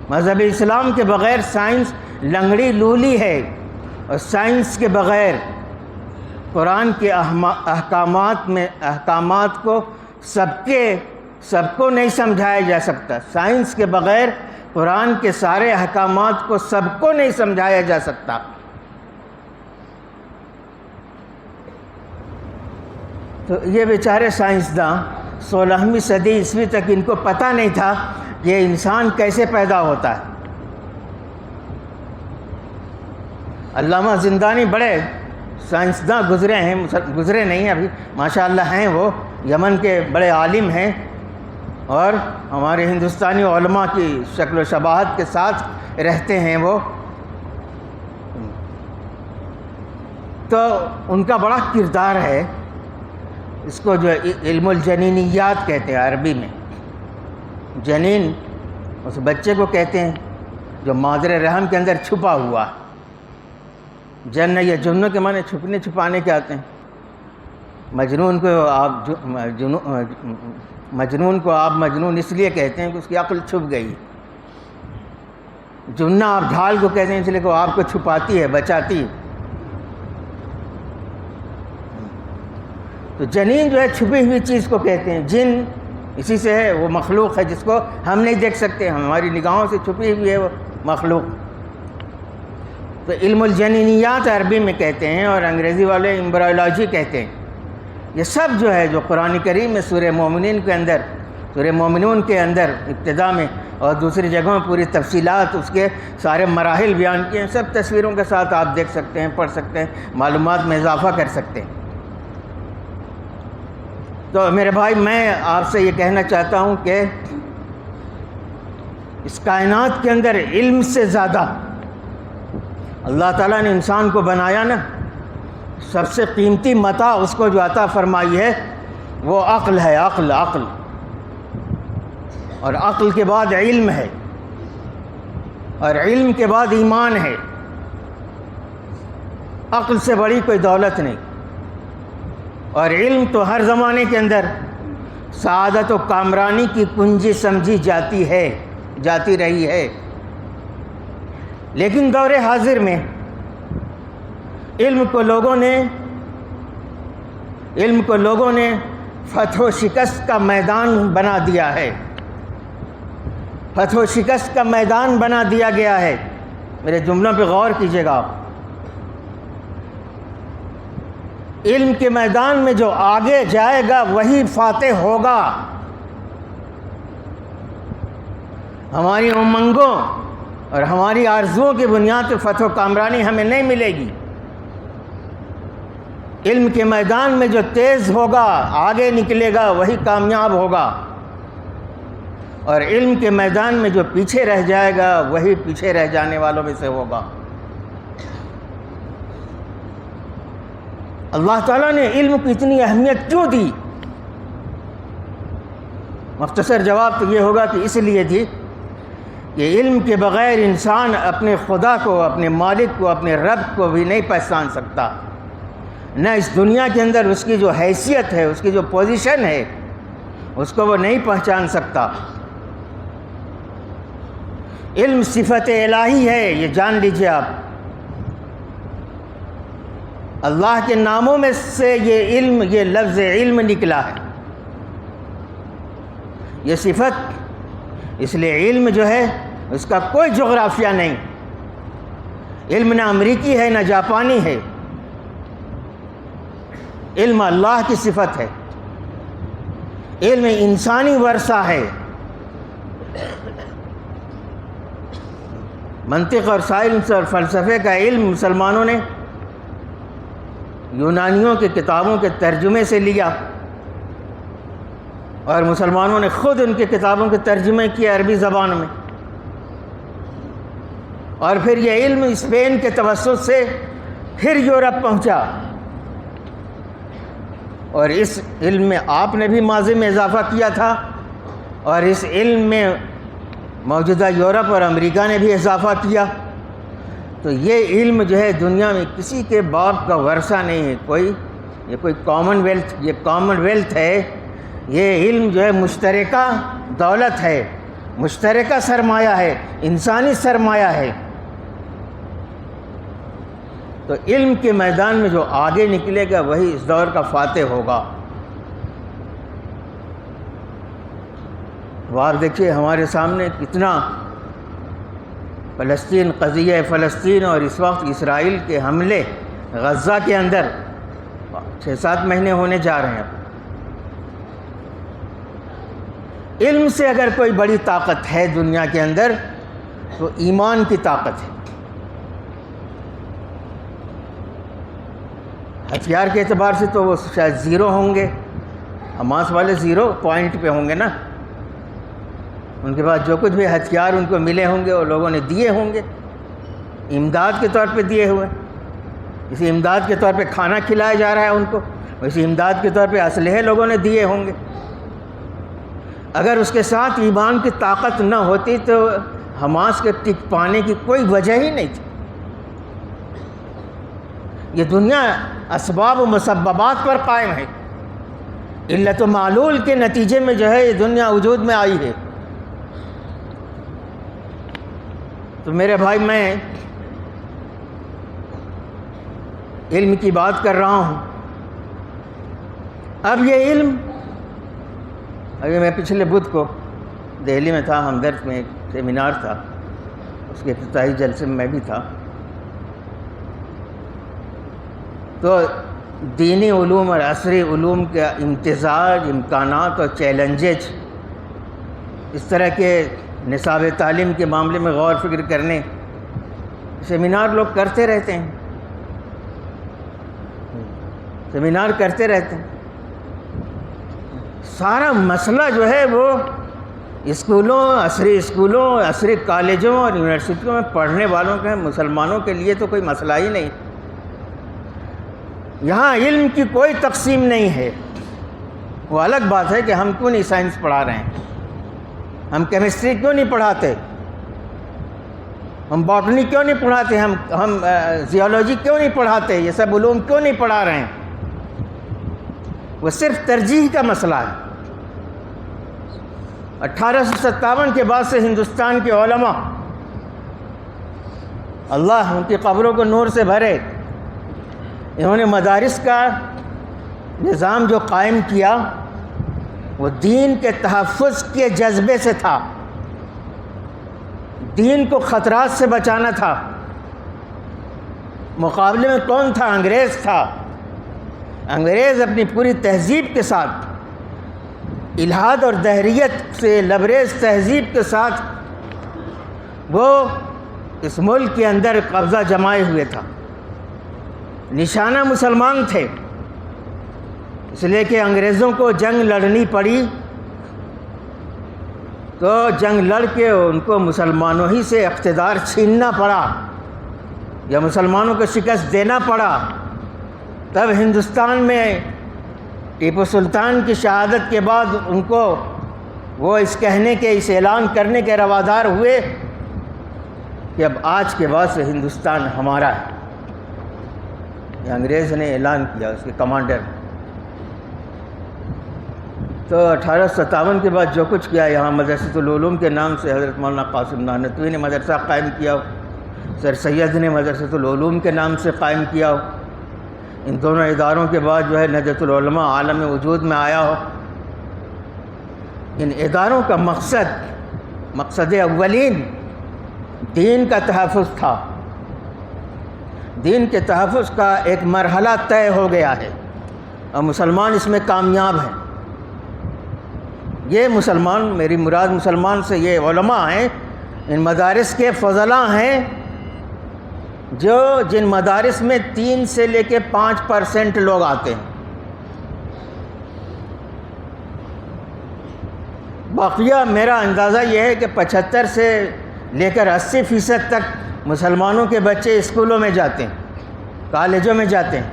[SPEAKER 1] مذہب اسلام کے بغیر سائنس لنگڑی لولی ہے، اور سائنس کے بغیر قرآن کے احکامات کو سب کو نہیں سمجھایا جا سکتا۔ سائنس کے بغیر قرآن کے سارے احکامات کو سب کو نہیں سمجھایا جا سکتا۔ تو یہ بیچارے سائنسداں 16ویں صدی عیسوی تک ان کو پتہ نہیں تھا کہ انسان کیسے پیدا ہوتا ہے۔ علامہ زندانی بڑے سائنسداں گزرے ہیں، گزرے نہیں ابھی ماشاءاللہ ہیں، وہ یمن کے بڑے عالم ہیں اور ہمارے ہندوستانی علماء کی شکل و شباہت کے ساتھ رہتے ہیں وہ۔ تو ان کا بڑا کردار ہے، اس کو جو علم الجنینیات کہتے ہیں عربی میں۔ جنین اس بچے کو کہتے ہیں جو مادر رحم کے اندر چھپا ہوا۔ جن یا جنوں کے معنی چھپنے چھپانے کے آتے ہیں۔ مجنون کو آپ مجنون اس لیے کہتے ہیں کہ اس کی عقل چھپ گئی۔ جنہ آپ ڈھال کو کہتے ہیں اس لیے کہ وہ آپ کو چھپاتی ہے، بچاتی ہے۔ تو جنین جو ہے چھپی ہوئی چیز کو کہتے ہیں۔ جن اسی سے ہے، وہ مخلوق ہے جس کو ہم نہیں دیکھ سکتے، ہماری نگاہوں سے چھپی ہوئی ہے وہ مخلوق۔ تو علم الجنینیات عربی میں کہتے ہیں اور انگریزی والے ایمبرائیولوجی کہتے ہیں۔ یہ سب جو ہے جو قرآن کریم میں سورہ مومنون کے اندر ابتدا میں اور دوسری جگہوں میں پوری تفصیلات اس کے سارے مراحل بیان کیے ہیں، سب تصویروں کے ساتھ آپ دیکھ سکتے ہیں، پڑھ سکتے ہیں، معلومات میں اضافہ کر سکتے ہیں۔ تو میرے بھائی میں آپ سے یہ کہنا چاہتا ہوں کہ اس کائنات کے اندر علم سے زیادہ اللہ تعالیٰ نے انسان کو بنایا نا، سب سے قیمتی متاع اس کو جو عطا فرمائی ہے وہ عقل ہے، عقل اور عقل کے بعد علم ہے اور علم کے بعد ایمان ہے۔ عقل سے بڑی کوئی دولت نہیں، اور علم تو ہر زمانے کے اندر سعادت و کامرانی کی کنجی سمجھی جاتی رہی ہے۔ لیکن دور حاضر میں علم کو لوگوں نے فتح و شکست کا میدان بنا دیا ہے، فتح و شکست کا میدان بنا دیا گیا ہے۔ میرے جملوں پہ غور کیجیے گا آپ۔ علم کے میدان میں جو آگے جائے گا وہی فاتح ہوگا۔ ہماری امنگوں اور ہماری آرزوؤں کی بنیاد پہ فتح و کامرانی ہمیں نہیں ملے گی۔ علم کے میدان میں جو تیز ہوگا، آگے نکلے گا، وہی کامیاب ہوگا، اور علم کے میدان میں جو پیچھے رہ جائے گا وہی پیچھے رہ جانے والوں میں سے ہوگا۔ اللہ تعالیٰ نے علم کو اتنی اہمیت کیوں دی؟ مختصر جواب تو یہ ہوگا کہ اس لیے دی کہ علم کے بغیر انسان اپنے خدا کو، اپنے مالک کو، اپنے رب کو بھی نہیں پہچان سکتا، نہ اس دنیا کے اندر اس کی جو حیثیت ہے، اس کی جو پوزیشن ہے، اس کو وہ نہیں پہچان سکتا۔ علم صفت الہی ہے، یہ جان لیجئے آپ۔ اللہ کے ناموں میں سے یہ لفظ علم نکلا ہے، یہ صفت۔ اس لیے علم جو ہے اس کا کوئی جغرافیہ نہیں، علم نہ امریکی ہے نہ جاپانی ہے، علم اللہ کی صفت ہے، علم انسانی ورثہ ہے۔ منطق اور سائنس اور فلسفے کا علم مسلمانوں نے یونانیوں کی کتابوں کے ترجمے سے لیا، اور مسلمانوں نے خود ان کی کتابوں کے ترجمے کیے عربی زبان میں، اور پھر یہ علم اسپین کے توسط سے پھر یورپ پہنچا، اور اس علم میں آپ نے بھی ماضی میں اضافہ کیا تھا، اور اس علم میں موجودہ یورپ اور امریکہ نے بھی اضافہ کیا۔ تو یہ علم جو ہے دنیا میں کسی کے باپ کا ورثہ نہیں ہے، یہ کوئی کامن ویلتھ ہے۔ یہ علم جو ہے مشترکہ دولت ہے، مشترکہ سرمایہ ہے، انسانی سرمایہ ہے۔ تو علم کے میدان میں جو آگے نکلے گا وہی اس دور کا فاتح ہوگا۔ تو آپ دیکھیے ہمارے سامنے کتنا قضیہ فلسطین اور اس وقت اسرائیل کے حملے غزہ کے اندر، 6-7 مہینے ہونے جا رہے ہیں اب۔ علم سے اگر کوئی بڑی طاقت ہے دنیا کے اندر تو ایمان کی طاقت ہے۔ ہتھیار کے اعتبار سے تو وہ شاید 0 ہوں گے، حماس والے 0 پوائنٹ پہ ہوں گے نا، ان کے پاس جو کچھ بھی ہتھیار ان کو ملے ہوں گے وہ لوگوں نے دیے ہوں گے، امداد کے طور پہ دیے ہوئے، اسی امداد کے طور پہ کھانا کھلایا جا رہا ہے ان کو، اسی امداد کے طور پہ اسلحے لوگوں نے دیے ہوں گے۔ اگر اس کے ساتھ ایمان کی طاقت نہ ہوتی تو حماس کے ٹک پانے کی کوئی وجہ ہی نہیں تھی۔ یہ دنیا اسباب و مسببات پر قائم ہے، علت و معلول کے نتیجے میں جو ہے یہ دنیا وجود میں آئی ہے۔ تو میرے بھائی، میں علم کی بات کر رہا ہوں۔ اب یہ علم، ابھی میں پچھلے بدھ کو دہلی میں تھا، ہمدرد میں ایک سیمینار تھا، اس کے افتتاحی جلسے میں بھی تھا۔ تو دینی علوم اور عصری علوم کا امتزاج، امکانات اور چیلنجز، اس طرح کے نصاب تعلیم کے معاملے میں غور فکر کرنے سیمینار لوگ کرتے رہتے ہیں، سیمینار کرتے رہتے ہیں۔ سارا مسئلہ جو ہے وہ اسکولوں، عصری کالجوں اور یونیورسٹیوں میں پڑھنے والوں کے، مسلمانوں کے لیے تو کوئی مسئلہ ہی نہیں۔ یہاں علم کی کوئی تقسیم نہیں ہے۔ وہ الگ بات ہے کہ ہم کیوں نہیں سائنس پڑھا رہے ہیں، ہم کیمسٹری کیوں نہیں پڑھاتے، ہم باٹنی کیوں نہیں پڑھاتے، ہم زیولوجی کیوں نہیں پڑھاتے، یہ سب علوم کیوں نہیں پڑھا رہے ہیں۔ وہ صرف ترجیح کا مسئلہ ہے۔ 1857 کے بعد سے ہندوستان کے علماء، اللہ ان کی قبروں کو نور سے بھرے، انہوں نے مدارس کا نظام جو قائم کیا وہ دین کے تحفظ کے جذبے سے تھا، دین کو خطرات سے بچانا تھا۔ مقابلے میں کون تھا؟ انگریز تھا۔ انگریز اپنی پوری تہذیب کے ساتھ، الحاد اور دہریت سے لبریز تہذیب کے ساتھ وہ اس ملک کے اندر قبضہ جمائے ہوئے تھا۔ نشانہ مسلمان تھے، اس لیے کہ انگریزوں کو جنگ لڑنی پڑی تو جنگ لڑ کے ان کو مسلمانوں ہی سے اقتدار چھیننا پڑا یا مسلمانوں کو شکست دینا پڑا۔ تب ہندوستان میں ٹیپو سلطان کی شہادت کے بعد ان کو وہ اس کہنے کے، اس اعلان کرنے کے روادار ہوئے کہ اب آج کے بعد سے ہندوستان ہمارا ہے۔ یہ انگریز نے اعلان کیا، اس کے کمانڈر۔ تو 1857 کے بعد جو کچھ کیا، یہاں مدرسۃ العلوم کے نام سے حضرت مولانا قاسم نانوتوی نے مدرسہ قائم کیا ہو، سر سید نے مدرسۃ العلوم کے نام سے قائم کیا ہو، ان دونوں اداروں کے بعد جو ہے نہضت العلماء عالم وجود میں آیا ہو۔ ان اداروں کا مقصد اولین دین کا تحفظ تھا۔ دین کے تحفظ کا ایک مرحلہ طے ہو گیا ہے اور مسلمان اس میں کامیاب ہیں۔ یہ مسلمان، میری مراد مسلمان سے یہ علماء ہیں، ان مدارس کے فضلاء ہیں، جن مدارس میں 3 سے لے کے 5% لوگ آتے ہیں۔ باقیہ میرا اندازہ یہ ہے کہ 75 سے لے کر 80% تک مسلمانوں کے بچے اسکولوں میں جاتے ہیں، کالجوں میں جاتے ہیں،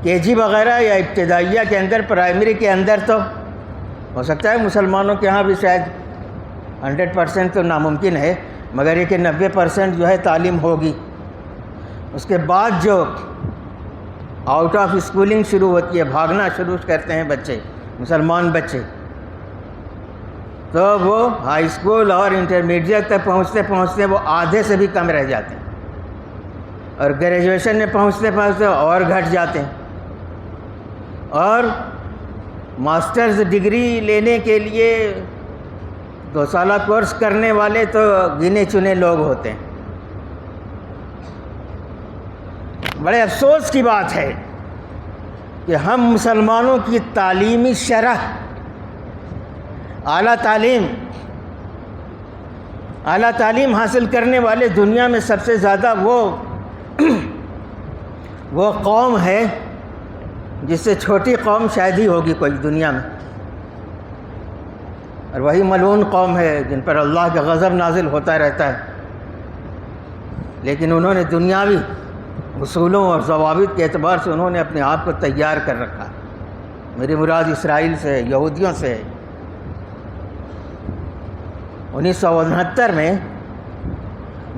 [SPEAKER 1] KG وغیرہ یا ابتدائیہ کے اندر، پرائمری کے اندر تو ہو سکتا ہے مسلمانوں کے ہاں بھی شاید 100% تو ناممکن ہے، مگر یہ کہ 90% جو ہے تعلیم ہوگی۔ اس کے بعد جو آؤٹ آف اسکولنگ شروع ہوتی ہے، بھاگنا شروع کرتے ہیں بچے، مسلمان بچے، تو وہ ہائی اسکول اور انٹرمیڈیٹ تک پہنچتے پہنچتے وہ آدھے سے بھی کم رہ جاتے ہیں، اور گریجویشن میں پہنچتے پہنچتے اور گھٹ جاتے ہیں، اور ماسٹرز ڈگری لینے کے لیے 2 سالہ کورس کرنے والے تو گنے چنے لوگ ہوتے ہیں۔ بڑے افسوس کی بات ہے کہ ہم مسلمانوں کی تعلیمی شرح، اعلیٰ تعلیم حاصل کرنے والے دنیا میں سب سے زیادہ وہ قوم ہے جس سے چھوٹی قوم شاید ہی ہوگی کوئی دنیا میں، اور وہی ملعون قوم ہے جن پر اللہ کا غضب نازل ہوتا رہتا ہے، لیکن انہوں نے دنیاوی اصولوں اور ضوابط کے اعتبار سے انہوں نے اپنے آپ کو تیار کر رکھا۔ میری مراد اسرائیل سے ہے، یہودیوں سے ہے۔ 1969 میں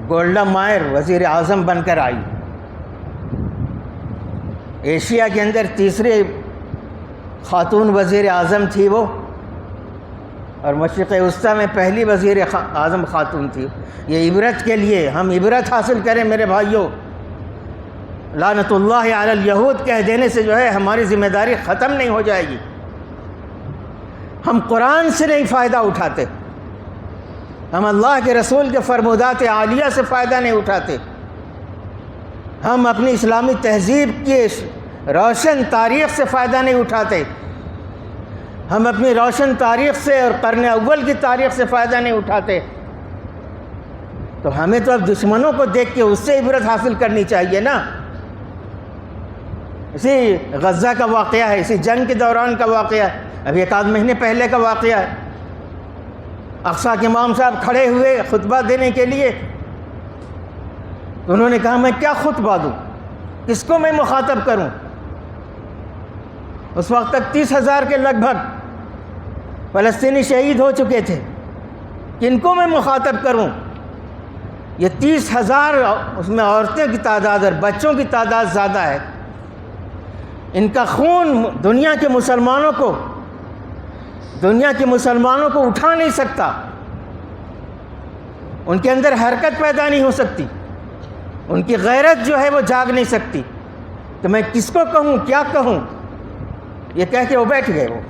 [SPEAKER 1] گولڈا مائر وزیر اعظم بن کر آئی، ایشیا کے اندر تیسری خاتون وزیر اعظم تھی وہ، اور مشرق وسطیٰ میں پہلی وزیر اعظم خاتون تھی۔ یہ عبرت کے لیے، ہم عبرت حاصل کریں میرے بھائیوں۔ لعنت اللہ علی الیہود کہہ دینے سے جو ہے ہماری ذمہ داری ختم نہیں ہو جائے گی۔ ہم قرآن سے نہیں فائدہ اٹھاتے، ہم اللہ کے رسول کے فرمودات عالیہ سے فائدہ نہیں اٹھاتے، ہم اپنی اسلامی تہذیب کی روشن تاریخ سے فائدہ نہیں اٹھاتے، ہم اپنی روشن تاریخ سے اور قرن اول کی تاریخ سے فائدہ نہیں اٹھاتے، تو ہمیں تو اب دشمنوں کو دیکھ کے اس سے عبرت حاصل کرنی چاہیے نا۔ اسی غزہ کا واقعہ ہے، اسی جنگ کے دوران کا واقعہ ہے، ابھی ایک آدھ مہینے پہلے کا واقعہ ہے۔ اقصیٰ کے امام صاحب کھڑے ہوئے خطبہ دینے کے لیے، تو انہوں نے کہا میں کیا خطبہ دوں، کس کو میں مخاطب کروں؟ اس وقت تک 30,000 کے لگ بھگ فلسطینی شہید ہو چکے تھے، کن کو میں مخاطب کروں؟ یہ 30,000، اس میں عورتوں کی تعداد اور بچوں کی تعداد زیادہ ہے۔ ان کا خون دنیا کے مسلمانوں کو اٹھا نہیں سکتا، ان کے اندر حرکت پیدا نہیں ہو سکتی، ان کی غیرت جو ہے وہ جاگ نہیں سکتی، تو میں کس کو کہوں، کیا کہوں؟ یہ کہہ کے وہ بیٹھ گئے۔ وہ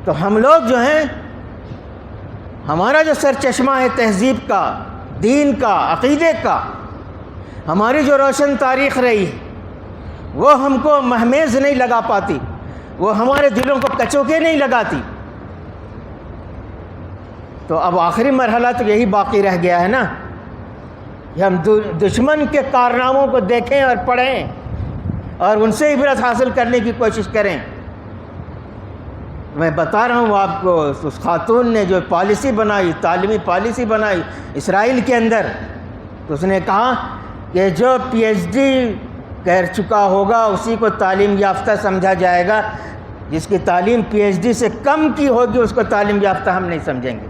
[SPEAKER 1] تو ہم لوگ جو ہیں، ہمارا جو سر چشمہ ہے تہذیب کا، دین کا، عقیدے کا، ہماری جو روشن تاریخ رہی ہے، وہ ہم کو مہمیز نہیں لگا پاتی، وہ ہمارے دلوں کو کچوکے نہیں لگاتی۔ تو اب آخری مرحلہ تو یہی باقی رہ گیا ہے نا کہ ہم دشمن کے کارناموں کو دیکھیں اور پڑھیں اور ان سے عبرت حاصل کرنے کی کوشش کریں۔ میں بتا رہا ہوں آپ کو، اس خاتون نے جو پالیسی بنائی، تعلیمی پالیسی بنائی اسرائیل کے اندر، تو اس نے کہا کہ جو پی ایچ ڈی کر چکا ہوگا اسی کو تعلیم یافتہ سمجھا جائے گا، جس کی تعلیم پی ایچ ڈی سے کم کی ہوگی اس کو تعلیم یافتہ ہم نہیں سمجھیں گے۔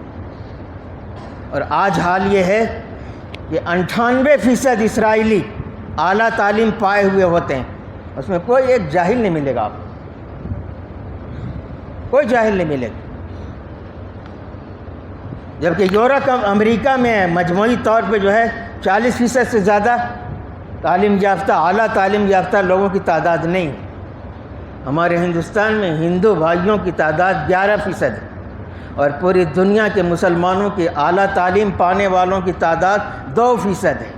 [SPEAKER 1] اور آج حال یہ ہے کہ 98% اسرائیلی اعلیٰ تعلیم پائے ہوئے ہوتے ہیں، اس میں کوئی ایک جاہل نہیں ملے گا، آپ کوئی جاہل نہیں ملے گا۔ جبکہ یورپ امریکہ میں مجموعی طور پہ جو ہے 40% سے زیادہ تعلیم یافتہ، اعلیٰ تعلیم یافتہ لوگوں کی تعداد نہیں۔ ہمارے ہندوستان میں ہندو بھائیوں کی تعداد 11% ہے، اور پوری دنیا کے مسلمانوں کی اعلیٰ تعلیم پانے والوں کی تعداد 2% ہے،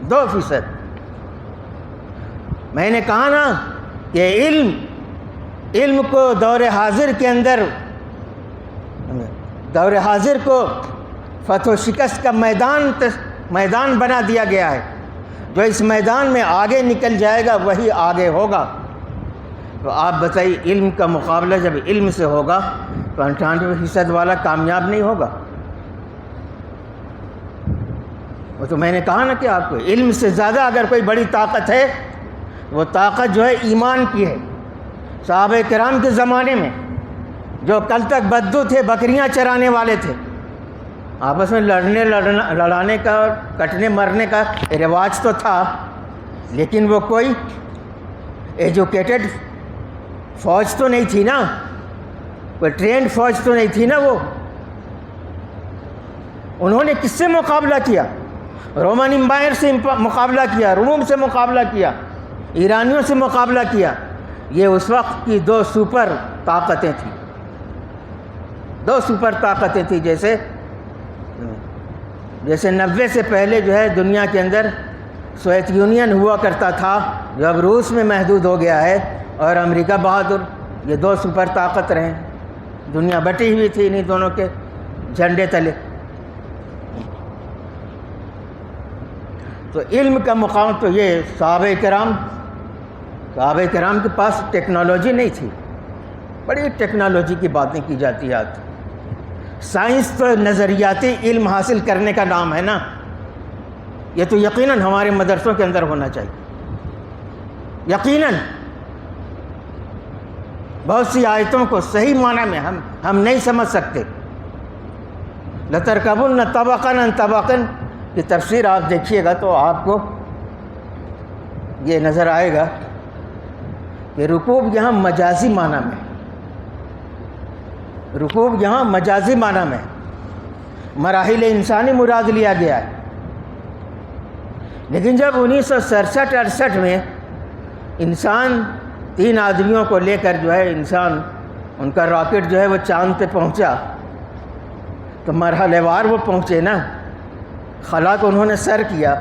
[SPEAKER 1] 2%۔ میں نے کہا نا کہ علم کو دور حاضر کے اندر، دور حاضر کو فتح و شکست کا میدان بنا دیا گیا ہے۔ جو اس میدان میں آگے نکل جائے گا وہی آگے ہوگا۔ تو آپ بتائیے، علم کا مقابلہ جب علم سے ہوگا تو 98% والا کامیاب نہیں ہوگا۔ وہ تو میں نے کہا نا کہ آپ کو علم سے زیادہ اگر کوئی بڑی طاقت ہے، وہ طاقت جو ہے ایمان کی ہے۔ صحابہ کرام کے زمانے میں جو کل تک بدو تھے، بکریاں چرانے والے تھے، آپس میں لڑانے کا اور کٹنے مرنے کا رواج تو تھا، لیکن وہ کوئی ایجوکیٹڈ فوج تو نہیں تھی نا، کوئی ٹرینڈ فوج تو نہیں تھی نا۔ وہ انہوں نے کس سے مقابلہ کیا؟ رومن امپائر سے مقابلہ کیا، روم سے مقابلہ کیا، ایرانیوں سے مقابلہ کیا۔ یہ اس وقت کی 2 سپر طاقتیں تھیں، 2 سپر طاقتیں تھیں۔ جیسے جیسے 90 سے پہلے جو ہے دنیا کے اندر سوویت یونین ہوا کرتا تھا، جو اب روس میں محدود ہو گیا ہے، اور امریکہ بہادر، یہ دو سپر طاقت رہے ہیں۔ دنیا بٹی ہوئی تھی انہیں دونوں کے جھنڈے تلے۔ تو علم کا مقام تو یہ صحابہ کرام کے پاس ٹیکنالوجی نہیں تھی، بڑی ٹیکنالوجی کی باتیں کی جاتی ہیں۔ سائنس تو نظریاتی علم حاصل کرنے کا نام ہے نا، یہ تو یقیناً ہمارے مدرسوں کے اندر ہونا چاہیے۔ یقیناً بہت سی آیتوں کو صحیح معنی میں ہم نہیں سمجھ سکتے۔ لَتَرْكَبُنَّ طَبَقًا عَنْ طَبَقٍ کی تفسیر آپ دیکھیے گا تو آپ کو یہ نظر آئے گا کہ رکوب یہاں مجازی معنی میں، رکوب یہاں مجازی معنی میں، مراحل انسانی مراد لیا گیا ہے۔ لیکن جب 1967-68 میں انسان 3 آدمیوں کو لے کر جو ہے انسان، ان کا راکٹ جو ہے وہ چاند پہ پہنچا، تو مرحلہ وار وہ پہنچے نا۔ خلا کو انہوں نے سر کیا،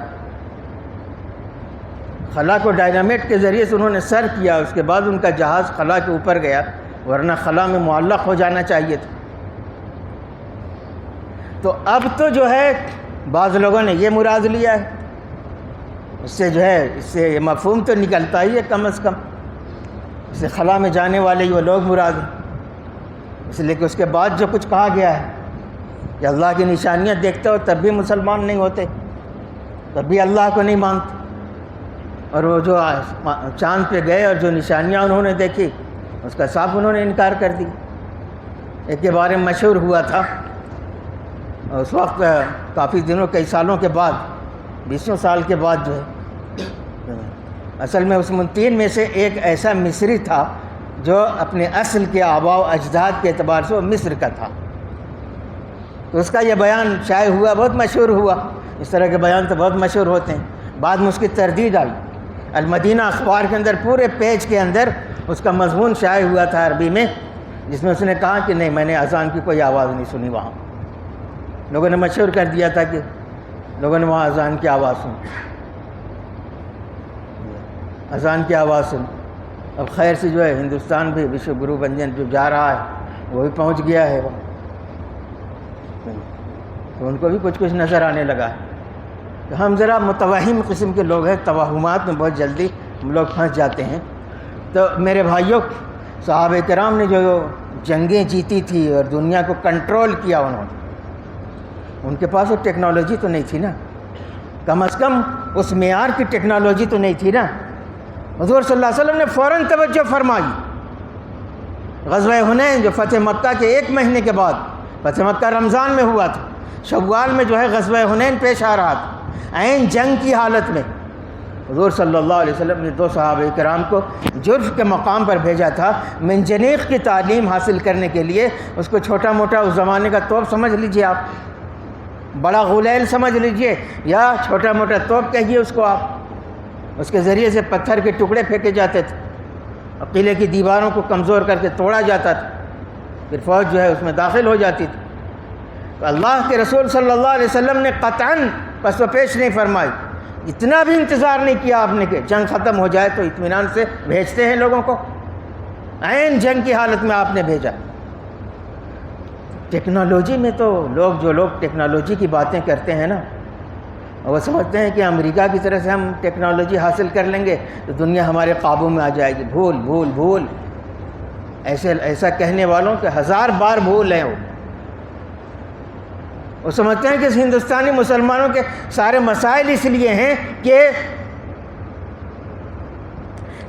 [SPEAKER 1] خلا کو ڈائنامٹ کے ذریعے سے انہوں نے سر کیا، اس کے بعد ان کا جہاز خلا کے اوپر گیا، ورنہ خلا میں معلق ہو جانا چاہیے تھا۔ تو اب تو جو ہے بعض لوگوں نے یہ مراد لیا ہے، اس سے جو ہے اس سے یہ مفہوم تو نکلتا ہی ہے کم از کم، اس سے خلا میں جانے والے وہ لوگ مراد ہیں۔ اس لیے کہ اس کے بعد جو کچھ کہا گیا ہے کہ اللہ کی نشانیاں دیکھتے ہو تب بھی مسلمان نہیں ہوتے، تب بھی اللہ کو نہیں مانتے، اور وہ جو چاند پہ گئے اور جو نشانیاں انہوں نے دیکھی اس کا صاف انہوں نے انکار کر دی۔ ایک کے بارے میں مشہور ہوا تھا، اس وقت کافی دنوں کئی سالوں کے بعد، 20 سال کے بعد جو ہے، اصل میں اس منتین میں سے ایک ایسا مصری تھا جو اپنے اصل کے آباء و اجداد کے اعتبار سے وہ مصر کا تھا، تو اس کا یہ بیان شائع ہوا، بہت مشہور ہوا۔ اس طرح کے بیان تو بہت مشہور ہوتے ہیں۔ بعد میں اس کی تردید آئی، المدینہ اخبار کے اندر پورے پیج کے اندر اس کا مضمون شائع ہوا تھا عربی میں، جس میں اس نے کہا کہ نہیں، میں نے اذان کی کوئی آواز نہیں سنی وہاں۔ لوگوں نے مشہور کر دیا تھا کہ لوگوں نے وہاں اذان کی آواز سنی، اذان کی آواز سنی۔ اب خیر سے جو ہے ہندوستان بھی وشو گرو بنجن جو جا رہا ہے وہ بھی پہنچ گیا ہے، تو ان کو بھی کچھ نظر آنے لگا ہے۔ تو ہم ذرا متوہم قسم کے لوگ ہیں، توہمات میں بہت جلدی ہم لوگ پھنس جاتے ہیں۔ تو میرے بھائیوں، صحابہ کرام نے جو جنگیں جیتی تھی اور دنیا کو کنٹرول کیا انہوں نے، ان کے پاس وہ ٹیکنالوجی تو نہیں تھی نا، کم از کم اس معیار کی ٹیکنالوجی تو نہیں تھی نا۔ حضور صلی اللہ علیہ وسلم نے فوراً توجہ فرمائی۔ غزوہ حنین جو فتح مکہ کے 1 مہینے کے بعد، فتح مکہ رمضان میں ہوا تھا، شوال میں جو ہے غزوہ حنین پیش آ رہا تھا، عین جنگ کی حالت میں حضور صلی اللہ علیہ وسلم نے 2 صحابہ کرام کو جرف کے مقام پر بھیجا تھا، منجنیق کی تعلیم حاصل کرنے کے لیے۔ اس کو چھوٹا موٹا اس زمانے کا توپ سمجھ لیجئے آپ، بڑا غلیل سمجھ لیجئے، یا چھوٹا موٹا توپ کہیے اس کو آپ۔ اس کے ذریعے سے پتھر کے ٹکڑے پھینکے جاتے تھے، قلعے کی دیواروں کو کمزور کر کے توڑا جاتا تھا، پھر فوج جو ہے اس میں داخل ہو جاتی تھی۔ تو اللہ کے رسول صلی اللہ علیہ وسلم نے قطعاً پس و پیش نہیں فرمائی، اتنا بھی انتظار نہیں کیا آپ نے کہ جنگ ختم ہو جائے تو اطمینان سے بھیجتے ہیں لوگوں کو، عین جنگ کی حالت میں آپ نے بھیجا۔ ٹیکنالوجی میں تو جو لوگ ٹیکنالوجی کی باتیں کرتے ہیں نا، وہ سمجھتے ہیں کہ امریکہ کی طرح سے ہم ٹیکنالوجی حاصل کر لیں گے تو دنیا ہمارے قابو میں آ جائے گی۔ بھول بھول بھول، ایسا کہنے والوں کے 1000 بار بھول ہیں۔ وہ سمجھتے ہیں کہ ہندوستانی مسلمانوں کے سارے مسائل اس لیے ہیں کہ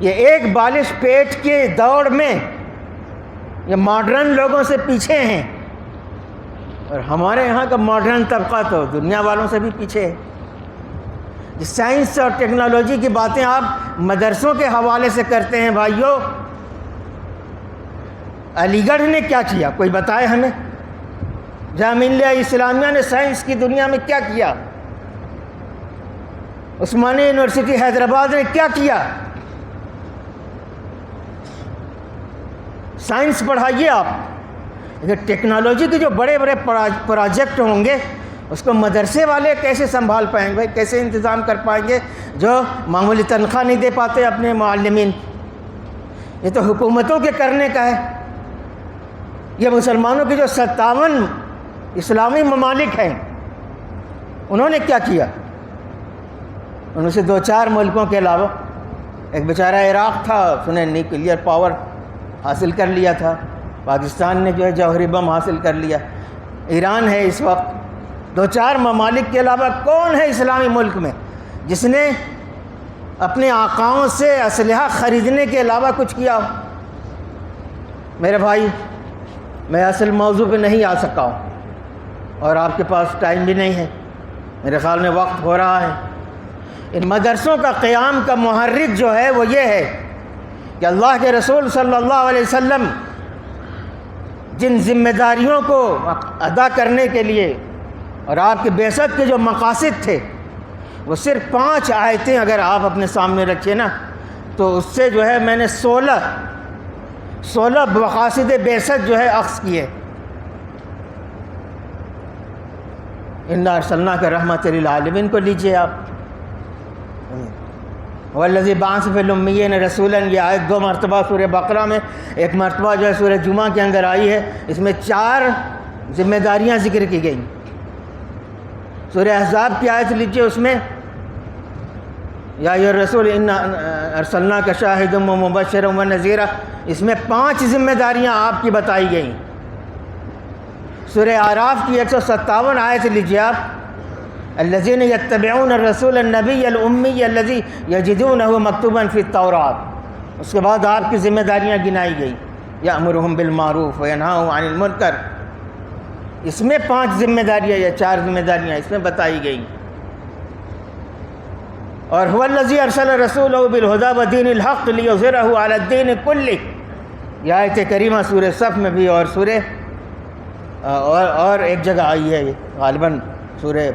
[SPEAKER 1] یہ ایک بالش پیٹ کے دوڑ میں یہ ماڈرن لوگوں سے پیچھے ہیں، اور ہمارے یہاں کا ماڈرن طبقہ تو دنیا والوں سے بھی پیچھے ہے۔ سائنس اور ٹیکنالوجی کی باتیں آپ مدرسوں کے حوالے سے کرتے ہیں۔ بھائیوں، علی گڑھ نے کیا کیا؟ کوئی بتائے ہمیں۔ جامعہ اسلامیہ نے سائنس کی دنیا میں کیا کیا؟ عثمانیہ یونیورسٹی حیدرآباد نے کیا کیا؟ سائنس پڑھائیے آپ، لیکن ٹیکنالوجی کے جو بڑے بڑے پروجیکٹ ہوں گے اس کو مدرسے والے کیسے سنبھال پائیں گے بھائی؟ کیسے انتظام کر پائیں گے جو معمولی تنخواہ نہیں دے پاتے اپنے معلمین؟ یہ تو حکومتوں کے کرنے کا ہے۔ یہ مسلمانوں کے جو 57 اسلامی ممالک ہیں، انہوں نے کیا کیا؟ ان سے 2-4 ملکوں کے علاوہ ایک بیچارہ عراق تھا، اس نے نیوکلیئر پاور حاصل کر لیا تھا، پاکستان نے جو ہے جوہری بم حاصل کر لیا، ایران ہے اس وقت۔ 2-4 ممالک کے علاوہ کون ہے اسلامی ملک میں جس نے اپنے آقاؤں سے اسلحہ خریدنے کے علاوہ کچھ کیا ہو؟ میرے بھائی، میں اصل موضوع پہ نہیں آ سکا ہوں اور آپ کے پاس ٹائم بھی نہیں ہے، میرے خیال میں وقت ہو رہا ہے۔ ان مدرسوں کا قیام کا محرک جو ہے وہ یہ ہے کہ اللہ کے رسول صلی اللہ علیہ وسلم جن ذمہ داریوں کو ادا کرنے کے لیے اور آپ کے بعثت کے جو مقاصد تھے، وہ صرف 5 آیتیں اگر آپ اپنے سامنے رکھیں نا، تو اس سے جو ہے میں نے 16 مقاصد بعثت جو ہے اخذ کیے۔ انا ارسلناک رحمۃ للعالمین کو لیجئے آپ، والذی بعث فی الامیین رسولا، یہ آیت 2 مرتبہ سورہ بقرہ میں، 1 مرتبہ جو ہے سورہ جمعہ کے اندر آئی ہے۔ اس میں 4 ذمہ داریاں ذکر کی گئیں۔ سورہ احزاب کی آیت لیجئے، اس میں یا ایھا الرسول انا ارسلناک شاہدا ومبشرا ونذیرا، اس میں 5 ذمہ داریاں آپ کی بتائی گئیں۔ سورہ اعراف کی 157 آیت لیجئے آپ، الذین یتبعون الرسول النبی الامی الذی یجدونہ مکتوبا فی التوراۃ، اس کے بعد آپ کی ذمہ داریاں گنائی گئی، یأمرہم بالمعروف وینہاہم عن المنکر۔ اس میں 5 ذمہ داریاں یا 4 ذمہ داریاں اس میں بتائی گئی۔ اور هو الذی ارسل رسولہ بالہدی ودین الحق لیظہرہ علی الدین کلہ، یہ آیت کریمہ سورہ صف میں بھی اور سورہ اور ایک جگہ آئی ہے، غالباً سورہ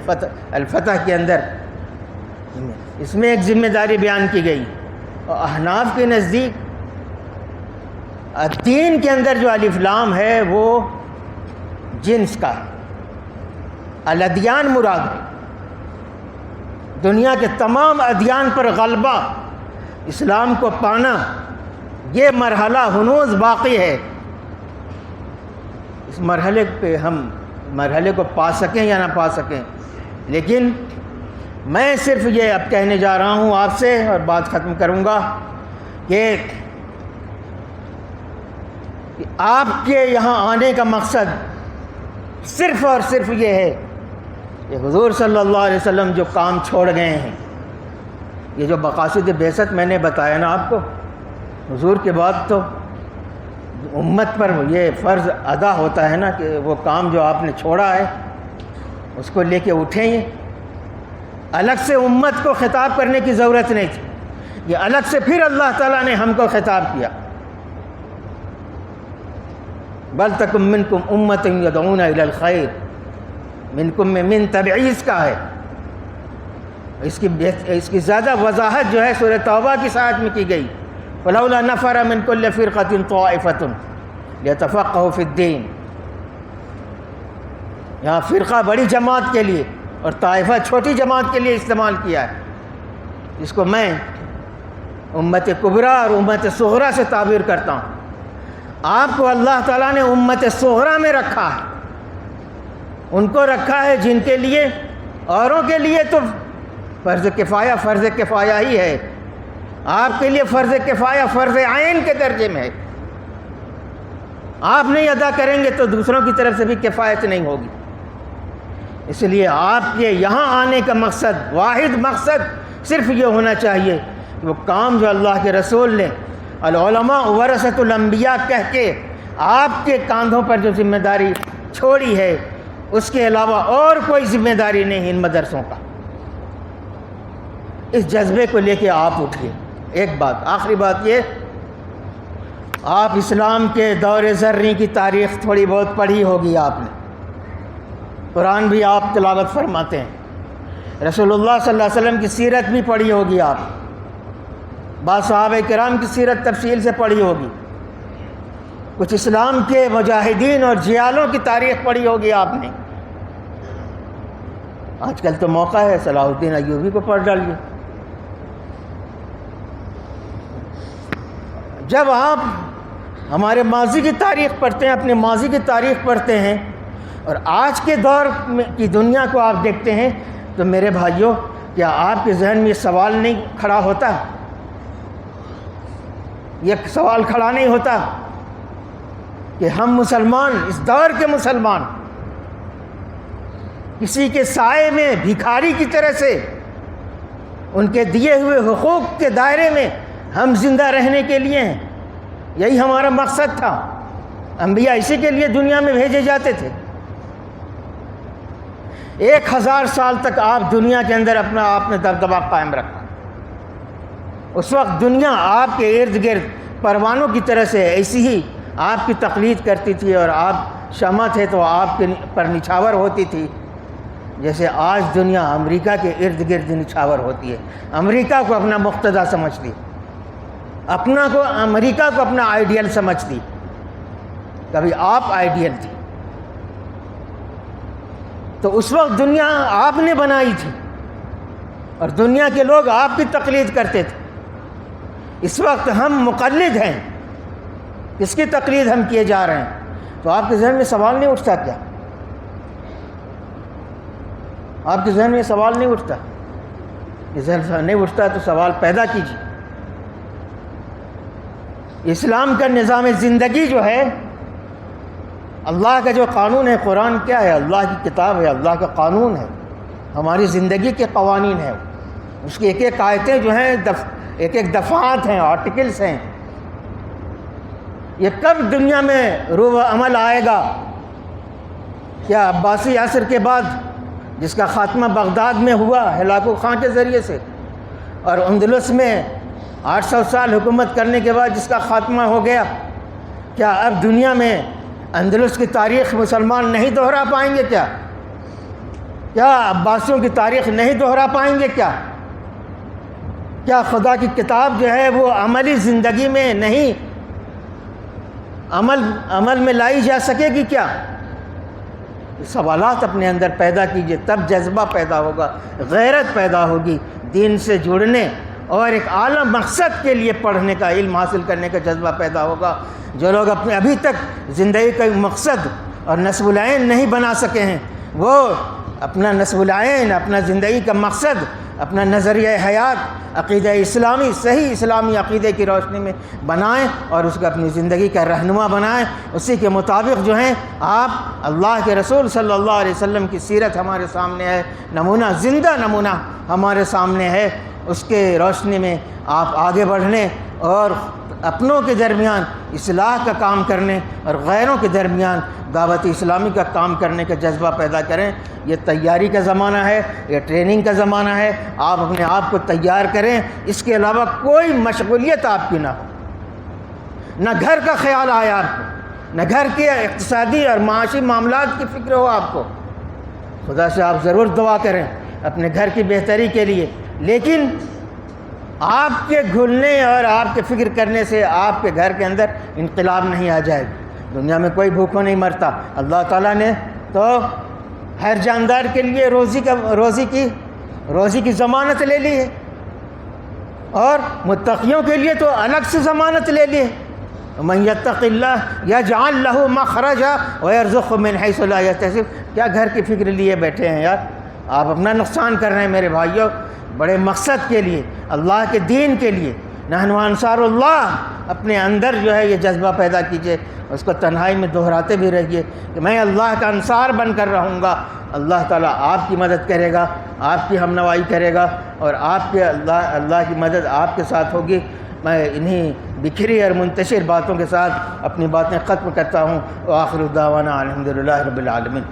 [SPEAKER 1] الفتح کے اندر، اس میں ایک ذمہ داری بیان کی گئی۔ اور احناف کے نزدیک دین کے اندر جو الف لام ہے وہ جنس کا ہے، الادیان مراد ہے، دنیا کے تمام ادیان پر غلبہ، اسلام کو پانا، یہ مرحلہ ہنوز باقی ہے۔ اس مرحلے پہ ہم مرحلے کو پا سکیں یا نہ پا سکیں، لیکن میں صرف یہ اب کہنے جا رہا ہوں آپ سے اور بات ختم کروں گا کہ آپ کے یہاں آنے کا مقصد صرف اور صرف یہ ہے کہ حضور صلی اللہ علیہ وسلم جو کام چھوڑ گئے ہیں، یہ جو مقاصد بعثت میں نے بتایا نا آپ کو، حضور کے بعد تو امت پر یہ فرض ادا ہوتا ہے نا کہ وہ کام جو آپ نے چھوڑا ہے اس کو لے کے اٹھیں۔ یہ الگ سے امت کو خطاب کرنے کی ضرورت نہیں تھی، یہ الگ سے پھر اللہ تعالیٰ نے ہم کو خطاب کیا، بل تکن منکم امۃ یدعون الی الخیر، منکم میں من تبعیض کا ہے۔ اس کی زیادہ وضاحت جو ہے سورہ توبہ کی آیت میں کی گئی، فلولا نفر من کل فرقۃ طائفۃ لیتفقہوا فی الدین۔ یہاں فرقہ بڑی جماعت کے لیے اور طائفہ چھوٹی جماعت کے لیے استعمال کیا ہے، جس کو میں امت کبریٰ اور امت صغریٰ سے تعبیر کرتا ہوں۔ آپ کو اللہ تعالیٰ نے امت صغریٰ میں رکھا ہے، ان کو رکھا ہے جن کے لیے، اوروں کے لیے تو فرض کفایہ ہی ہے، آپ کے لیے فرض کفایہ فرض عین کے درجے میں ہے۔ آپ نہیں ادا کریں گے تو دوسروں کی طرف سے بھی کفایت نہیں ہوگی۔ اس لیے آپ کے یہاں آنے کا مقصد، واحد مقصد صرف یہ ہونا چاہیے کہ وہ کام جو اللہ کے رسول نے العلماء ورثۃ الانبیاء کہہ کے آپ کے کاندھوں پر جو ذمہ داری چھوڑی ہے، اس کے علاوہ اور کوئی ذمہ داری نہیں ان مدرسوں کا۔ اس جذبے کو لے کے آپ اٹھیے۔ ایک بات، آخری بات یہ، آپ اسلام کے دور زرعی کی تاریخ تھوڑی بہت پڑھی ہوگی آپ نے، قرآن بھی آپ تلاوت فرماتے ہیں، رسول اللہ صلی اللہ علیہ وسلم کی سیرت بھی پڑھی ہوگی آپ، بعض صحابہ کرام کی سیرت تفصیل سے پڑھی ہوگی، کچھ اسلام کے مجاہدین اور جیالوں کی تاریخ پڑھی ہوگی آپ نے۔ آج کل تو موقع ہے، صلاح الدین ایوبی کو پڑھ ڈالیے۔ جب آپ ہمارے ماضی کی تاریخ پڑھتے ہیں، اپنے ماضی کی تاریخ پڑھتے ہیں اور آج کے دور کی دنیا کو آپ دیکھتے ہیں، تو میرے بھائیوں، کیا آپ کے ذہن میں یہ سوال نہیں کھڑا ہوتا؟ یہ سوال کھڑا نہیں ہوتا کہ ہم مسلمان، اس دور کے مسلمان، کسی کے سائے میں بھکاری کی طرح سے ان کے دیے ہوئے حقوق کے دائرے میں ہم زندہ رہنے کے لیے ہیں؟ یہی ہمارا مقصد تھا۔ انبیاء اسی کے لیے دنیا میں بھیجے جاتے تھے۔ 1000 سال تک آپ دنیا کے اندر اپنا آپ نے دبدبہ قائم رکھا۔ اس وقت دنیا آپ کے ارد گرد پروانوں کی طرح سے ایسی ہی آپ کی تقلید کرتی تھی، اور آپ شمع تھے تو آپ کے پر نچھاور ہوتی تھی، جیسے آج دنیا امریکہ کے ارد گرد نچھاور ہوتی ہے۔ امریکہ کو اپنا مقتدیٰ سمجھتی، امریکہ کو اپنا آئیڈیل سمجھتی۔ کبھی آپ آئیڈیل تھی، تو اس وقت دنیا آپ نے بنائی تھی اور دنیا کے لوگ آپ کی تقلید کرتے تھے۔ اس وقت ہم مقلد ہیں، کس کی تقلید ہم کیے جا رہے ہیں؟ تو آپ کے ذہن میں سوال نہیں اٹھتا کیا؟ آپ کے ذہن میں سوال نہیں اٹھتا؟ یہ ذہن نہیں اٹھتا تو سوال پیدا کیجیے۔ اسلام کا نظام زندگی جو ہے، اللہ کا جو قانون ہے، قرآن کیا ہے؟ اللہ کی کتاب ہے، اللہ کا قانون ہے، ہماری زندگی کے قوانین ہیں۔ اس کی ایک ایک آیتیں جو ہیں، ایک ایک دفعات ہیں، آرٹیکلز ہیں۔ یہ کب دنیا میں رو عمل آئے گا؟ کیا عباسی عصر کے بعد، جس کا خاتمہ بغداد میں ہوا ہلاکو خان کے ذریعے سے، اور اندلس میں 800 سال حکومت کرنے کے بعد جس کا خاتمہ ہو گیا، کیا اب دنیا میں اندلس کی تاریخ مسلمان نہیں دہرا پائیں گے کیا؟ کیا عباسیوں کی تاریخ نہیں دہرا پائیں گے کیا؟ کیا خدا کی کتاب جو ہے وہ عملی زندگی میں نہیں عمل میں لائی جا سکے گی کیا؟ سوالات اپنے اندر پیدا کیجئے، تب جذبہ پیدا ہوگا، غیرت پیدا ہوگی، دین سے جڑنے اور ایک اعلیٰ مقصد کے لیے پڑھنے کا، علم حاصل کرنے کا جذبہ پیدا ہوگا۔ جو لوگ اپنے ابھی تک زندگی کا مقصد اور نصب العین نہیں بنا سکے ہیں، وہ اپنا نصب العین، اپنا زندگی کا مقصد، اپنا نظریہ حیات، عقیدہ اسلامی، صحیح اسلامی عقیدے کی روشنی میں بنائیں اور اس کو اپنی زندگی کا رہنما بنائیں۔ اسی کے مطابق جو ہیں آپ، اللہ کے رسول صلی اللہ علیہ وسلم کی سیرت ہمارے سامنے ہے، نمونہ، زندہ نمونہ ہمارے سامنے ہے، اس کے روشنی میں آپ آگے بڑھنے اور اپنوں کے درمیان اصلاح کا کام کرنے اور غیروں کے درمیان دعوت اسلامی کا کام کرنے کا جذبہ پیدا کریں۔ یہ تیاری کا زمانہ ہے، یہ ٹریننگ کا زمانہ ہے۔ آپ اپنے آپ کو تیار کریں، اس کے علاوہ کوئی مشغولیت آپ کی نہ ہو، نہ گھر کا خیال آئے آپ کو، نہ گھر کے اقتصادی اور معاشی معاملات کی فکر ہو آپ کو۔ خدا سے آپ ضرور دعا کریں اپنے گھر کی بہتری کے لیے، لیکن آپ کے گھلنے اور آپ کے فکر کرنے سے آپ کے گھر کے اندر انقلاب نہیں آ جائے گا۔ دنیا میں کوئی بھوکوں نہیں مرتا۔ اللہ تعالیٰ نے تو ہر جاندار کے لیے روزی کی ضمانت لے لی ہے، اور متقیوں کے لیے تو الگ سے ضمانت لے لی ہے۔ من یتق اللہ یجعل لہ مخرجا ویرزقہ من حیث لا یحتسب۔ کیا گھر کی فکر لیے بیٹھے ہیں یار؟ آپ اپنا نقصان کر رہے ہیں میرے بھائیوں۔ بڑے مقصد کے لیے، اللہ کے دین کے لیے، نحن انصار اللہ، اپنے اندر جو ہے یہ جذبہ پیدا کیجئے، اس کو تنہائی میں دہراتے بھی رہیے کہ میں اللہ کا انصار بن کر رہوں گا۔ اللہ تعالیٰ آپ کی مدد کرے گا، آپ کی ہمنوائی کرے گا، اور آپ کے اللہ کی مدد آپ کے ساتھ ہوگی۔ میں انہی بکھری اور منتشر باتوں کے ساتھ اپنی باتیں ختم کرتا ہوں۔ وآخر دعوانا الحمدللہ رب العالمین۔